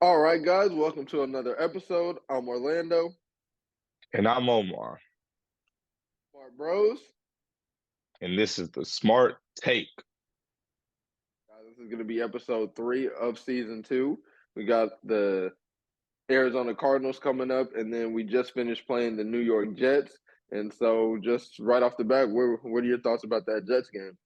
All right, guys, welcome to another episode. I'm Orlando, And I'm Omar, Smart Bros. and this is the Smart Take. This is going to be episode 3 of season 2. We got the Arizona Cardinals coming up, and then we just finished playing the New York Jets. And so, just right off the bat, what are your thoughts about that Jets game?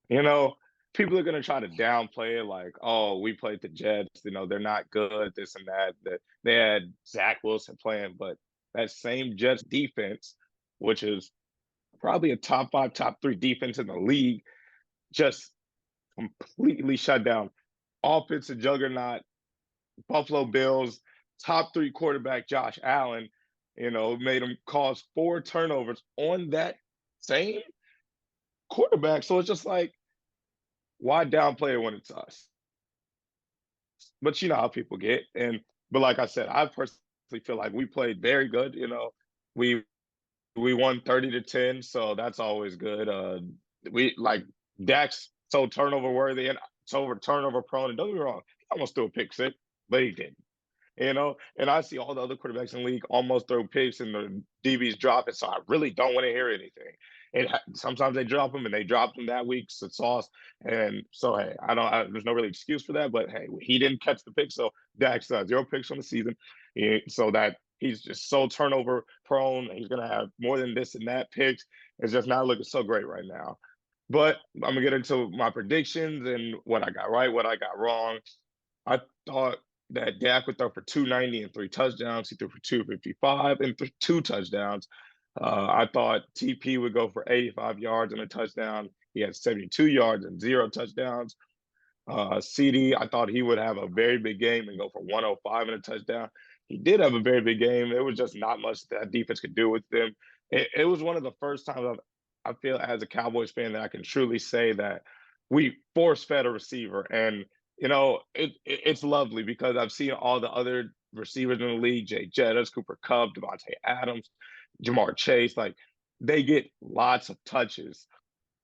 You know, People are going to try to downplay it like, oh, we played the Jets. They're not good, this and that. That they had Zach Wilson playing, but that same Jets defense, which is probably a top five, top three defense in the league, just completely shut down. Offensive juggernaut, Buffalo Bills, top three quarterback Josh Allen, made him cause 4 turnovers on that same quarterback. So it's just like, why downplay it when it's us? But you know how people get. But like I said, I personally feel like we played very good. We we won 30-10, so that's always good. We like Dak's so turnover worthy and so turnover prone. And don't get me wrong, he almost threw a pick six, but he didn't. And I see all the other quarterbacks in the league almost throw picks and the DBs drop it. So I really don't want to hear anything. Sometimes they drop them and they dropped them that week. So sauce. And so, hey, there's no really excuse for that. But hey, he didn't catch the pick. So Dak's 0 picks on the season. So that he's just so turnover prone. He's going to have more than this and that picks. It's just not looking so great right now. But I'm going to get into my predictions and what I got right, what I got wrong. I thought that Dak would throw for 290 and 3 touchdowns. He threw for 255 and 2 touchdowns. I thought TP would go for 85 yards and a touchdown. He had 72 yards and 0 touchdowns. CD, I thought he would have a very big game and go for 105 and a touchdown. He did have a very big game. There was just not much that defense could do with them. It was one of the first times I feel as a Cowboys fan that I can truly say that we force fed a receiver. And it's lovely because I've seen all the other receivers in the league, Jay Jettis, Cooper Kupp, Devontae Adams, Jamar Chase, like they get lots of touches.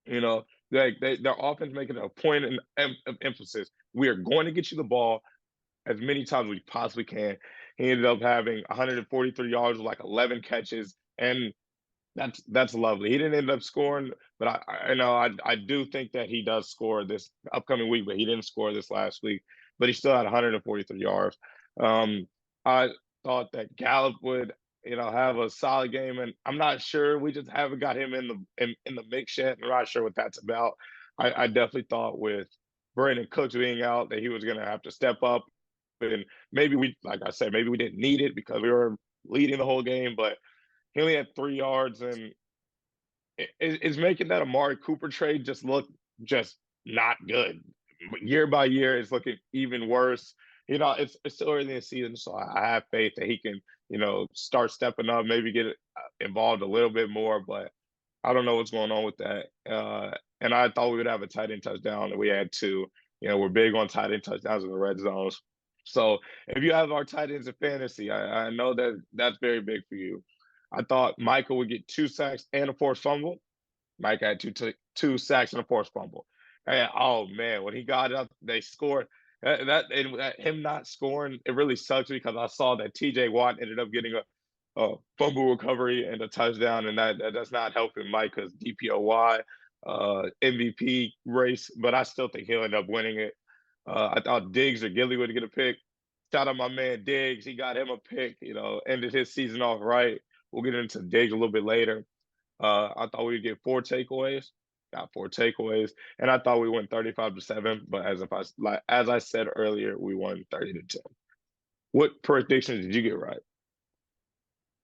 You know, their offense making a point of emphasis. We are going to get you the ball as many times as we possibly can. He ended up having 143 yards with like 11 catches, and that's lovely. He didn't end up scoring, but I do think that he does score this upcoming week, but he didn't score this last week. But he still had 143 yards. I thought that Gallup would have a solid game, and I'm not sure. We just haven't got him in the mix yet. I'm not sure what that's about. I definitely thought with Brandon Cooks being out that he was going to have to step up, and maybe like I said, maybe we didn't need it because we were leading the whole game, but he only had 3 yards, and it's making that Amari Cooper trade just look just not good. Year by year, it's looking even worse. It's still early in the season, so I have faith that he can, start stepping up, maybe get involved a little bit more. But I don't know what's going on with that. And I thought we would have a tight end touchdown, and we had two. We're big on tight end touchdowns in the red zones. So if you have our tight ends in fantasy, I know that that's very big for you. I thought Michael would get 2 sacks and a forced fumble. Mike had two sacks and a forced fumble. And, oh man, when he got up, they scored. That him not scoring, it really sucks because I saw that T.J. Watt ended up getting a fumble recovery and a touchdown, and that's not helping Mike because DPOY MVP race, but I still think he'll end up winning it. I thought Diggs or Gilly would get a pick. Shout out my man Diggs. He got him a pick, ended his season off right. We'll get into Diggs a little bit later. I thought we'd get 4 takeaways. Got 4 takeaways, and I thought we won 35-7. But as I said earlier, we won 30-10. What predictions did you get right?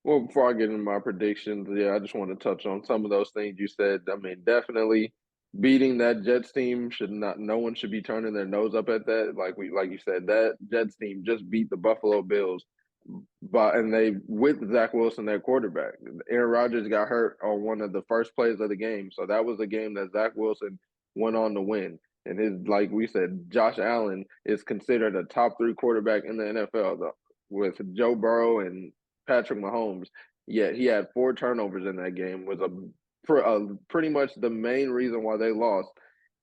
Well, before I get into my predictions, yeah, I just want to touch on some of those things you said. I mean, definitely beating that Jets team should not. No one should be turning their nose up at that. Like you said, that Jets team just beat the Buffalo Bills, and they with Zach Wilson, their quarterback. Aaron Rodgers got hurt on one of the first plays of the game, so that was a game that Zach Wilson went on to win. And like we said, Josh Allen is considered a top 3 quarterback in the NFL, with Joe Burrow and Patrick Mahomes. Yet he had 4 turnovers in that game. Was pretty much the main reason why they lost.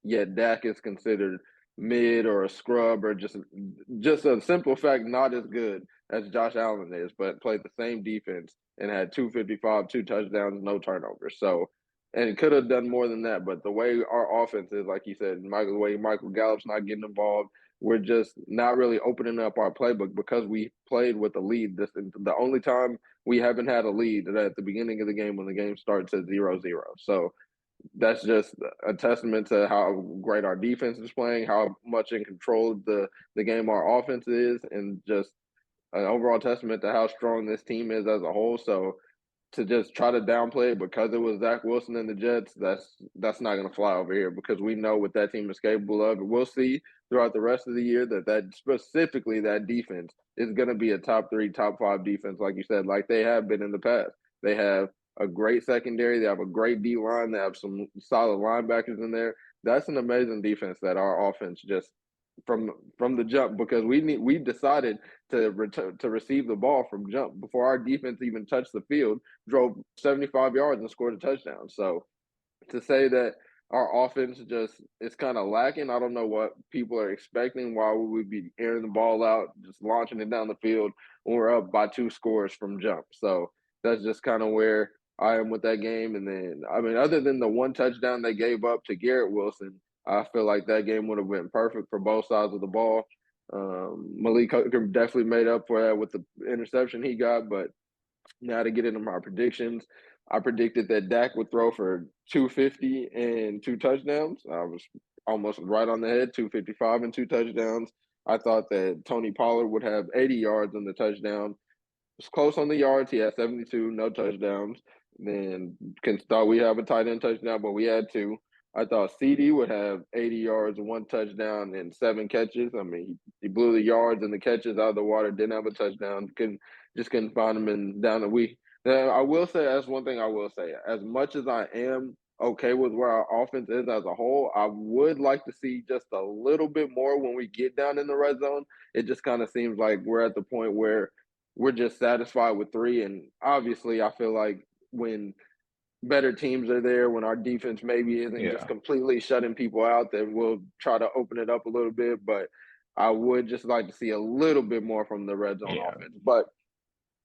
Yet Dak is considered mid or a scrub or just a simple fact not as good as Josh Allen is, but played the same defense and had 255, 2 touchdowns, no turnovers. So, and it could have done more than that. But the way our offense is, like you said, the way Michael Gallup's not getting involved, we're just not really opening up our playbook because we played with a lead. The only time we haven't had a lead at the beginning of the game when the game starts at 0-0. So that's just a testament to how great our defense is playing, how much in control of the game our offense is, and just an overall testament to how strong this team is as a whole. So to just try to downplay it because it was Zach Wilson and the Jets, that's not going to fly over here because we know what that team is capable of. We'll see throughout the rest of the year that specifically that defense is going to be a top 3, top 5 defense, like you said, like they have been in the past. They have a great secondary. They have a great D line. They have some solid linebackers in there. That's an amazing defense that our offense just from the jump because we decided to return to receive the ball from jump before our defense even touched the field, drove 75 yards and scored a touchdown. So to say that our offense just is kind of lacking, I don't know what people are expecting. Why would we be airing the ball out, just launching it down the field when we're up by 2 scores from jump? So that's just kind of where I am with that game. And then, I mean, other than the one touchdown they gave up to Garrett Wilson, I feel like that game would have been perfect for both sides of the ball. Malik Hooker definitely made up for that with the interception he got, but now to get into my predictions, I predicted that Dak would throw for 250 and 2 touchdowns. I was almost right on the head, 255 and 2 touchdowns. I thought that Tony Pollard would have 80 yards in the touchdown, was close on the yards. He had 72, no touchdowns. Then thought we have a tight end touchdown, but we had 2. I thought CD would have 80 yards, 1 touchdown, and 7 catches. I mean, he blew the yards and the catches out of the water. Didn't have a touchdown. Couldn't find him in down the week. Now, I will say that's one thing I will say. As much as I am okay with where our offense is as a whole, I would like to see just a little bit more when we get down in the red zone. It just kind of seems like we're at the point where we're just satisfied with 3. And obviously, I feel like when better teams are there, when our defense maybe isn't just Yeah, completely shutting people out, then we'll try to open it up a little bit. But I would just like to see a little bit more from the red zone yeah, offense. But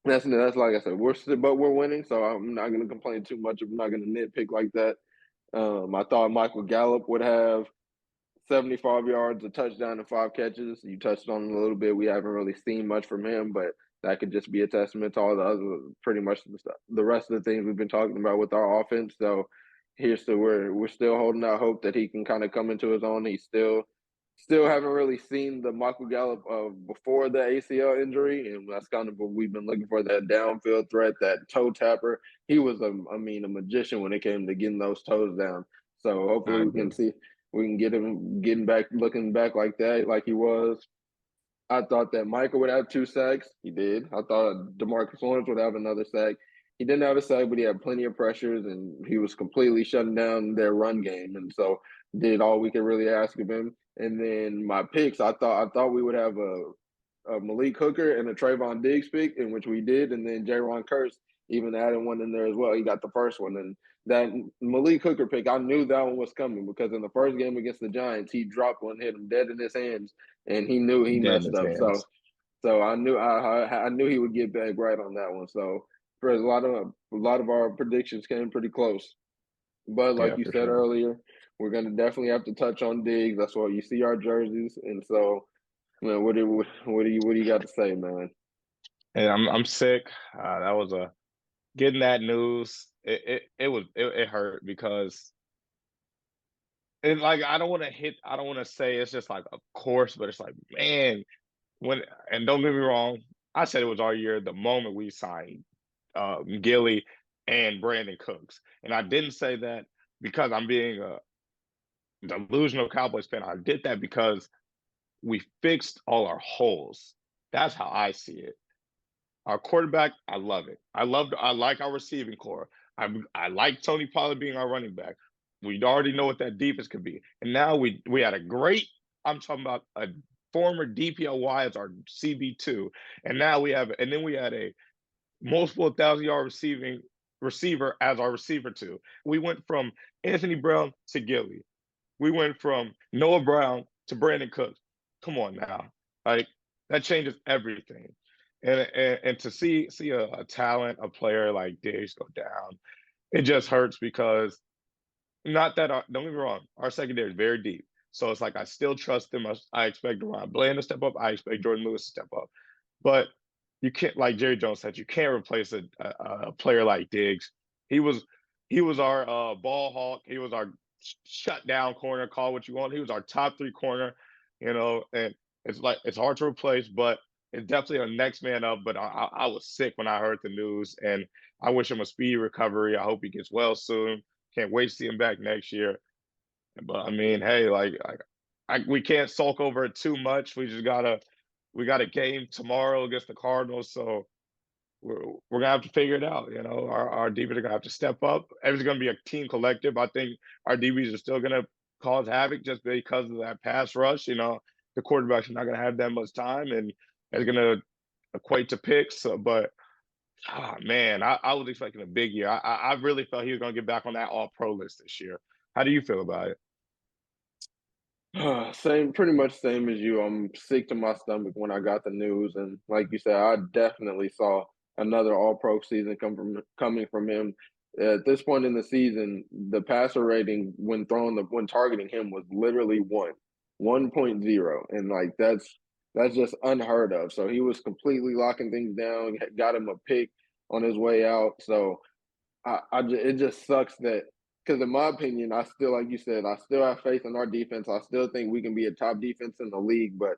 that's like I said, we're winning, so I'm not going to complain too much. I'm not going to nitpick like that. I thought Michael Gallup would have 75 yards, a touchdown, and 5 catches. You touched on it a little bit. We haven't really seen much from him, but that could just be a testament to all the other, pretty much the rest of the things we've been talking about with our offense. So we're still holding out hope that he can kind of come into his own. He's still haven't really seen the Michael Gallup of before the ACL injury, and that's kind of what we've been looking for, that downfield threat, that toe tapper. He was a magician when it came to getting those toes down. So I hopefully agree. we can get him getting back, looking back like that, like he was. I thought that Michael would have 2 sacks. He did. I thought DeMarcus Lawrence would have another sack. He didn't have a sack, but he had plenty of pressures, and he was completely shutting down their run game. And so did all we could really ask of him. And then my picks, I thought we would have a Malik Hooker and a Trevon Diggs pick, in which we did, and then Jaron Curse even added one in there as well. He got the first one, and that Malik Hooker pick, I knew that one was coming because in the first game against the Giants, he dropped one, hit him dead in his hands, and he knew he Dead in messed his up. So hands. I knew he would get back right on that one. So for a lot of our predictions came pretty close. But like Yeah, you for said sure. earlier, we're gonna definitely have to touch on Diggs. That's why you see our jerseys, and so man, what do you got to say, man? And I'm sick. That was a getting that news. It hurt because and like I don't want to say it's just like of course, but it's like man when and don't get me wrong, I said it was our year the moment we signed Gilly and Brandon Cooks, and I didn't say that because I'm being a delusional Cowboys fan. I did that because we fixed all our holes. That's how I see it. Our quarterback, I love it. I like our receiving core. I like Tony Pollard being our running back. We already know what that defense could be. And now we had a great, I'm talking about a former DPOY as our CB2. And now we had a multiple 1,000 yard receiver as our receiver two. We went from Anthony Brown to Gilly. We went from Noah Brown to Brandon Cooks. Come on now, like that changes everything. And to see a talent, a player like Diggs go down, it just hurts because not that don't get me wrong, our secondary is very deep. So it's like I still trust them. I expect Ron Bland to step up. I expect Jordan Lewis to step up. But you can't, like Jerry Jones said, you can't replace a player like Diggs. He was he was our ball hawk. He was our shut down corner. Call what you want. He was our top three corner. And it's like it's hard to replace, but it's definitely a next man up. But I was sick when I heard the news, and I wish him a speedy recovery. I hope he gets well soon. Can't wait to see him back next year. But I mean, hey, we can't sulk over it too much. We got a game tomorrow against the Cardinals, so we're gonna have to figure it out. Our DBs are gonna have to step up. Everything's gonna be a team collective. I think our DBs are still gonna cause havoc just because of that pass rush. The quarterbacks are not gonna have that much time, and it's gonna equate to picks. But man, I was expecting a big year. I really felt he was gonna get back on that All Pro list this year. How do you feel about it? Same, pretty much same as you. I'm sick to my stomach when I got the news, and like you said, I definitely saw another All Pro season coming from him. At this point in the season, the passer rating when targeting him was literally 1.0, and like that's just unheard of. So he was completely locking things down. Got him a pick on his way out. So it just sucks that because in my opinion, I still like you said, I still have faith in our defense. I still think we can be a top defense in the league. But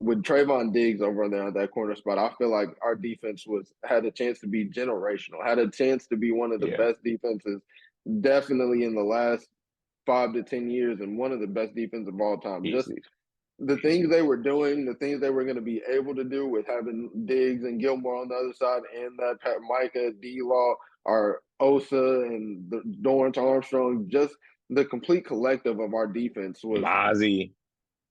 with Trevon Diggs over there at that corner spot, I feel like our defense was had a chance to be generational, had a chance to be one of the Yeah, best defenses, definitely in the last 5 to 10 years, and one of the best defense of all time. Just easy, the things easy. they were doing, the things they were going to be able to do with having Diggs and Gilmore on the other side, and that Pat Micah, D Law, or Osa, and the Dorrance Armstrong, just the complete collective of our defense was Mozzie,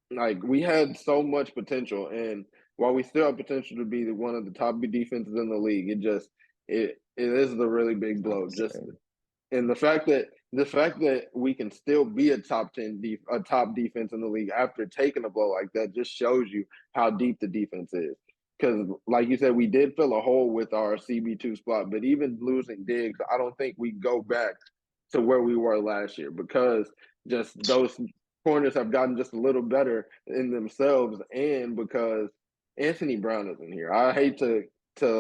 like we had so much potential. And while we still have potential to be one of the top defenses in the league, it is the really big it's not blow. the Just same. and the fact that we can still be a top defense in the league after taking a blow like that just shows you how deep the defense is. Because, like you said, we did fill a hole with our CB2 spot, but even losing Diggs, I don't think we go back to where we were last year because just those corners have gotten just a little better in themselves, and because Anthony Brown isn't here. I hate to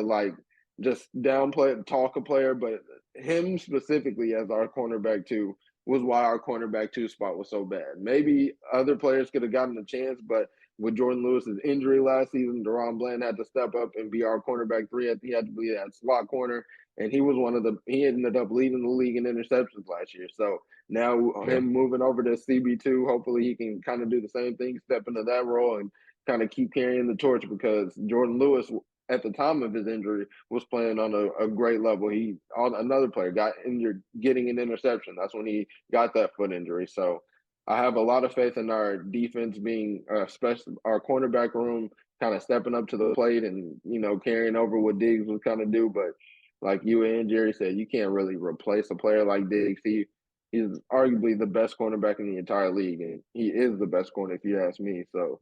like just downplay talk a player, but him specifically as our cornerback two was why our cornerback two spot was so bad. Maybe other players could have gotten a chance, but with Jordan Lewis's injury last season, Deron Bland had to step up and be our cornerback three. He had to be that slot corner, and he ended up leading the league in interceptions last year. So now Yeah, him moving over to CB2, hopefully he can kind of do the same thing, step into that role, and kind of keep carrying the torch because Jordan Lewis at the time of his injury was playing on a great level. Another player got injured getting an interception. That's when he got that foot injury. So I have a lot of faith in our defense being, especially our cornerback room, kind of stepping up to the plate and carrying over what Diggs was kind of do. But like you and Jerry said, you can't really replace a player like Diggs. He's arguably the best cornerback in the entire league, and he is the best corner if you ask me. So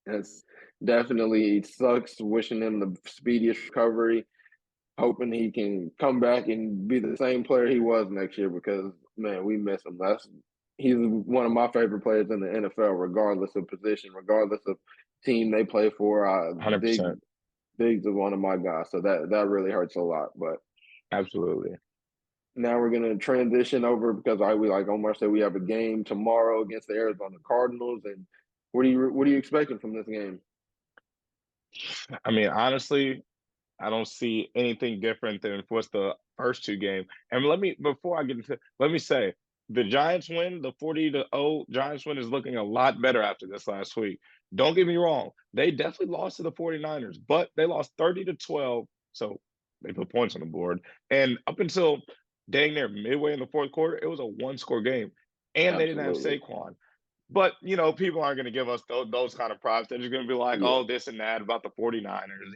it's definitely sucks. Wishing him the speediest recovery. Hoping he can come back and be the same player he was next year because man, we miss him. He's one of my favorite players in the NFL, regardless of position, regardless of team they play for. 100%. Diggs is one of my guys, so that really hurts a lot. But Absolutely. now we're gonna transition over because we like Omar said we have a game tomorrow against the Arizona Cardinals, and what are you expecting from this game? I mean, honestly, I don't see anything different than what's the first two games. And before I get into, let me say the Giants win, the 40-0 Giants win is looking a lot better after this last week. Don't get me wrong. They definitely lost to the 49ers, but they lost 30-12. So they put points on the board. And up until dang near midway in the fourth quarter, it was a one-score game. And they didn't have Absolutely, Saquon. But, people aren't going to give us those kind of props. They're just going to be like, yeah. oh, this and that about the 49ers.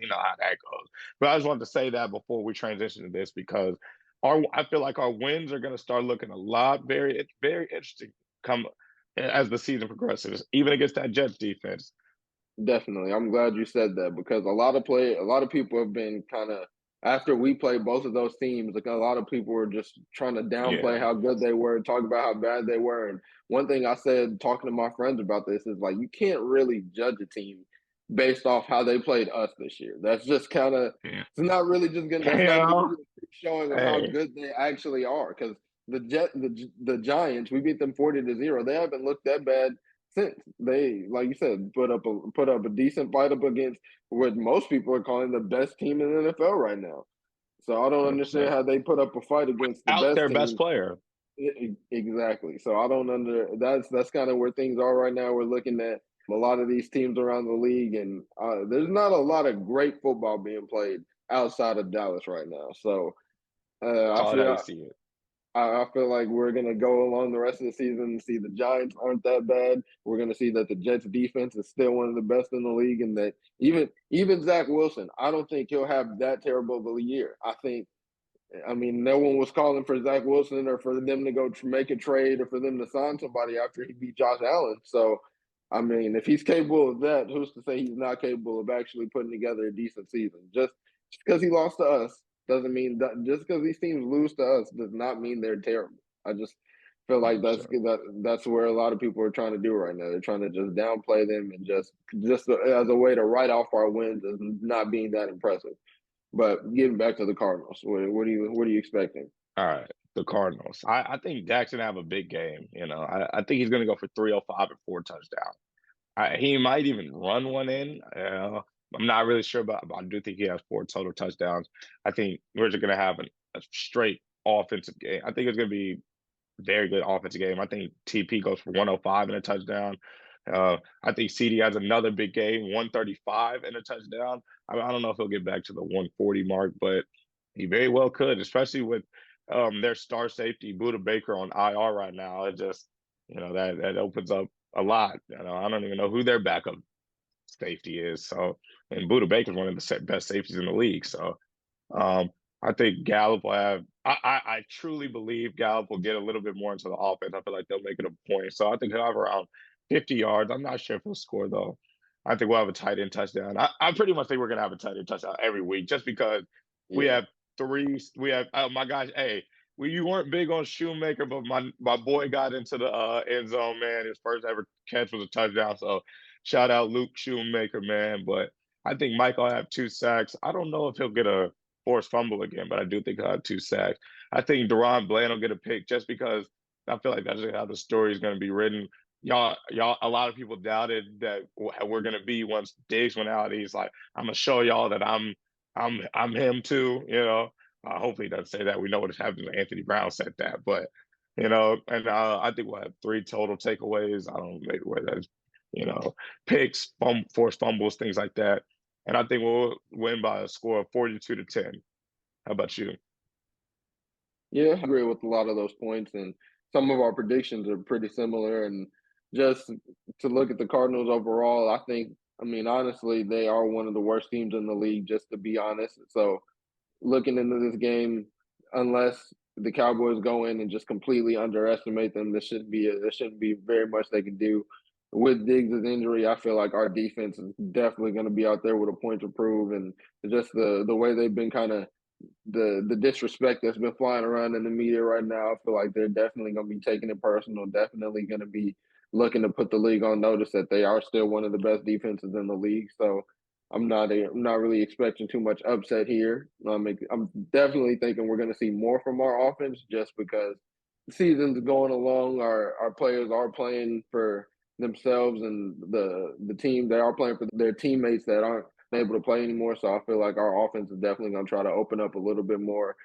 You know how that goes. But I just wanted to say that before we transition to this because I feel like our wins are going to start looking a lot very interesting come. as the season progresses, even against that Jets defense. Definitely. I'm glad you said that because a lot of people have been kind of after we played both of those teams, like a lot of people were just trying to downplay Yeah, how good they were, talk about how bad they were. And one thing I said talking to my friends about this is like you can't really judge a team based off how they played us this year. That's just kind of yeah. it's not really just gonna that's You not gonna give know, you a true showing of how hey, good they actually are. Because the Giants, we beat them 40-0. They haven't looked that bad since they, like you said, put up a decent fight up against what most people are calling the best team in the NFL right now. So I don't understand 100%. how they put up a fight against the Out best their best team. player. Exactly. So I don't under that's kind of where things are right now. We're looking at a lot of these teams around the league, and there's not a lot of great football being played outside of Dallas right now. So I Call it how you feel see it. I feel like we're gonna go along the rest of the season and see the Giants aren't that bad. We're gonna see that the Jets defense is still one of the best in the league, and that even Zach Wilson, I don't think he'll have that terrible of a year. I mean, no one was calling for Zach Wilson or for them to go make a trade or for them to sign somebody after he beat Josh Allen. So, I mean, if he's capable of that, who's to say he's not capable of actually putting together a decent season? Just because he lost to us doesn't mean that just because these teams lose to us does not mean they're terrible. I just feel like 100%. that's where a lot of people are trying to do right now. They're trying to just downplay them and just as a way to write off our wins as not being that impressive. But getting back to the Cardinals, what are you expecting? All right. The Cardinals. I think Dak's gonna have a big game. I think he's gonna go for 305 and 4 touchdowns. He might even run one in. I'm not really sure, but I do think he has 4 total touchdowns. I think we're just going to have a straight offensive game. I think it's going to be a very good offensive game. I think TP goes for 105 and a touchdown. I think CD has another big game, 135 and a touchdown. I don't know if he'll get back to the 140 mark, but he very well could, especially with their star safety, Buda Baker, on IR right now. It just, that opens up a lot. I don't even know who their backup safety is. So, and Buda Baker is one of the best safeties in the league. So, um, I think Gallup will have. I truly believe Gallup will get a little bit more into the offense. I feel like they'll make it a point. So I think he'll have around 50 yards. I'm not sure if he'll score though. I think we'll have a tight end touchdown. I pretty much think we're gonna have a tight end touchdown every week, just because we Yeah, have three. We have, oh my gosh, hey, you weren't big on Shoemaker, but my boy got into the end zone, man. His first ever catch was a touchdown. So shout out Luke Shoemaker, man. But I think Mike will have 2 sacks. I don't know if he'll get a forced fumble again, but I do think he'll have 2 sacks. I think Deron Bland will get a pick just because I feel like that's how the story is going to be written. Y'all, a lot of people doubted that we're going to be once Diggs went out. He's like, I'm gonna show y'all that I'm him too. Hopefully he doesn't say that. We know what has happened. Anthony Brown said that, but and I think we'll have 3 total takeaways. I don't know maybe where that's picks, forced fumbles, things like that. And I think we'll win by a score of 42-10. How about you? yeah, I agree with a lot of those points, and some of our predictions are pretty similar. And just to look at the Cardinals overall, I mean, honestly, they are one of the worst teams in the league, just to be honest. So looking into this game, unless the Cowboys go in and just completely underestimate them, there shouldn't be very much they can do. With Diggs' injury, I feel like our defense is definitely going to be out there with a point to prove, and just the way they've been kind of the disrespect that's been flying around in the media right now. I feel like they're definitely going to be taking it personal. Definitely going to be looking to put the league on notice that they are still one of the best defenses in the league. So I'm not really expecting too much upset here. I'm definitely thinking we're going to see more from our offense just because the season's going along. Our players are playing for themselves and the team. They are playing for their teammates that aren't able to play anymore. So I feel like our offense is definitely going to try to open up a little bit more.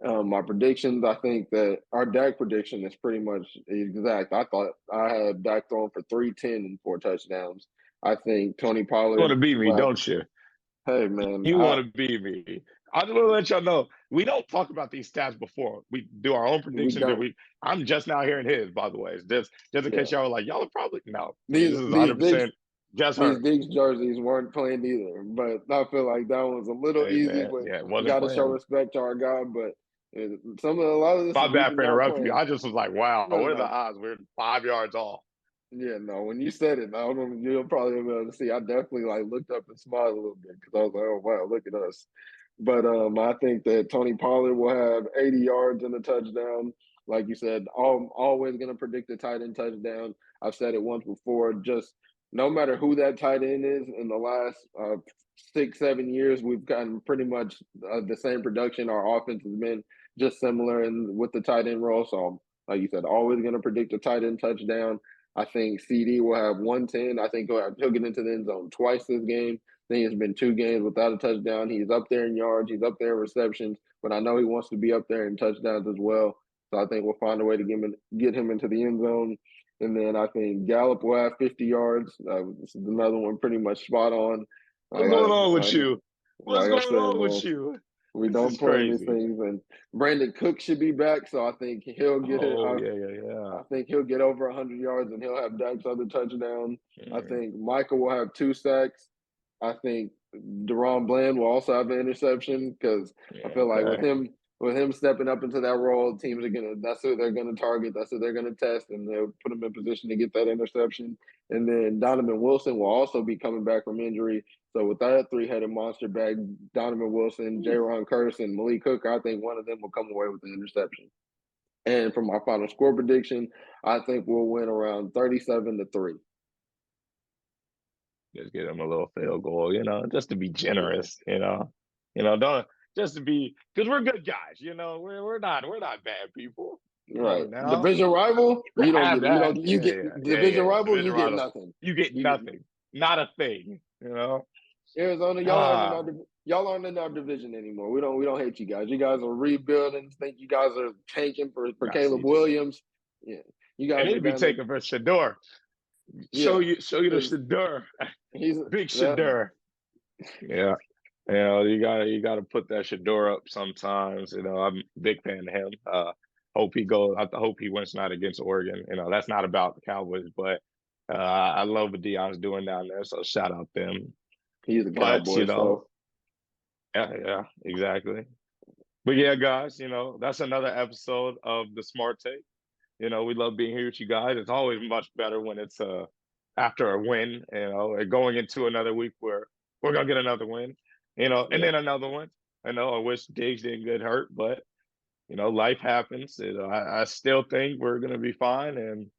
My predictions, I think that our Dak prediction is pretty much exact. I thought I had Dak throwing for 310 and 4 touchdowns. I think Tony You want Pollard to beat me, will have. don't you? Hey man, You want to beat me. I just want to let y'all know we don't talk about these stats before we do our own we predictions. And don't. I'm just now hearing his, by the way. It's just in case Yeah, y'all are like, y'all are probably no. This these is these Diggs 100% just these her. Diggs jerseys weren't planned either, but I feel like that one's a little Hey easy. man, But yeah, it we wasn't got to show planned. respect to our guy. But a lot of this My is bad even for not interrupting you. planned. I just was like, wow, No, what are the no, odds? We're 5 yards off. Yeah, no, when you said it, I don't know, you'll probably be able to see. I definitely like looked up and smiled a little bit because I was like, oh wow, look at us. But I think that Tony Pollard will have 80 yards and a touchdown. Like you said, I'm always gonna predict a tight end touchdown. I've said it once before, just no matter who that tight end is in the last 6, 7 years, we've gotten pretty much the same production. Our offense has been just similar and with the tight end role. So like you said, always gonna predict a tight end touchdown. I think CD will have 110. I think he'll get into the end zone twice this game. I think it's been 2 games without a touchdown. He's up there in yards. He's up there in receptions. But I know he wants to be up there in touchdowns as well. So I think we'll find a way to get him into the end zone. And then I think Gallup will have 50 yards. This is another one pretty much spot on. What's Like I, going on with like, you? What's like I going said, on with man, you? we This don't is plan these crazy. things. And Brandon Cook should be back. So I think he'll get it. Oh yeah, yeah, yeah. I think he'll get over 100 yards and he'll have Dak's other touchdown. I Mm, think Michael will have 2 sacks. I think Deron Bland will also have an interception because I yeah, feel like okay. with him stepping up into that role, teams are gonna that's who they're gonna target, that's who they're gonna test, and they'll put him in position to get that interception. And then Donovan Wilson will also be coming back from injury. So with that three-headed monster back, Donovan Wilson, Ooh, J-Ron Curse, and Malik Cook, I think one of them will come away with the interception. And for my final score prediction, I think we'll win around 37-3. just get him a little field goal, just to be Yeah. generous, don't just to be because we're good guys, we're not bad people. Come Right. on now, Division rival, you you can don't have get you that. don't you Yeah, get yeah, yeah, division yeah. rival, you Division get rival, nothing. you get You get nothing, not a thing. Arizona, Ah, y'all aren't in our division anymore. We don't hate you guys. You guys are rebuilding. Think you guys are tanking for not Caleb CJ. Williams. Yeah. You They guys need are to be down there. taken for Shador. Show Yeah. you the Because Shador, he's big yeah, Shador. Yeah. You gotta put that Shador up sometimes. I'm a big fan of him. I hope he wins tonight against Oregon. That's not about the Cowboys, but I love what Deion's doing down there. So shout out them. he's a But cowboy, so yeah, yeah, exactly. But yeah, guys, that's another episode of the Smart Take. We love being here with you guys. It's always much better when it's after a win, and going into another week where we're gonna get another win, and yeah. then another one. I wish Diggs didn't get hurt, but life happens. I still think we're gonna be fine, and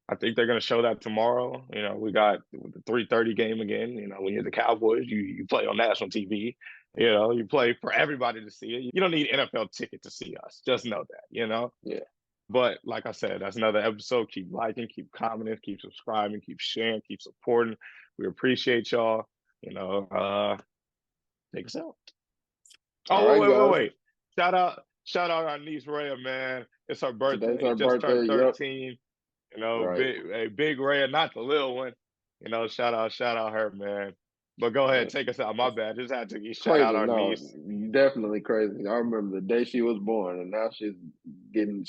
I think they're gonna show that tomorrow. We got the 3:30 game again. When you're the Cowboys, you play on national TV. You play for everybody to see it. You don't need NFL ticket to see us. Just know that. Yeah. But like I said, that's another episode. Keep liking, keep commenting, keep subscribing, keep sharing, keep supporting. We appreciate y'all. You know, uh, take us out. All Oh, right, wait, wait, wait, guys. wait. Shout out our niece Rhea, man. It's her Today's birthday. our Just turned birthday. Yep. 13. Right. Big Rhea, not the little one. Shout out her, man. But go ahead, That's, take us out. My that's bad. Just had to shout out crazy. our No, niece. definitely crazy. I remember the day she was born, and now she's getting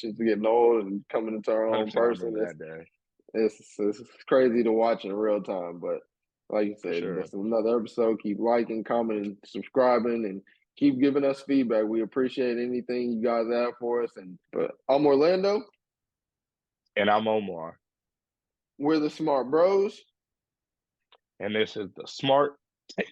old and coming into her own 100% I person. remember that day, It's crazy to watch in real time. But like you for said, sure. that's another episode. Keep liking, commenting, subscribing, and keep giving us feedback. We appreciate anything you guys have for us. And but I'm Orlando. And I'm Omar. We're the Smart Bros. And this is the Smart Take.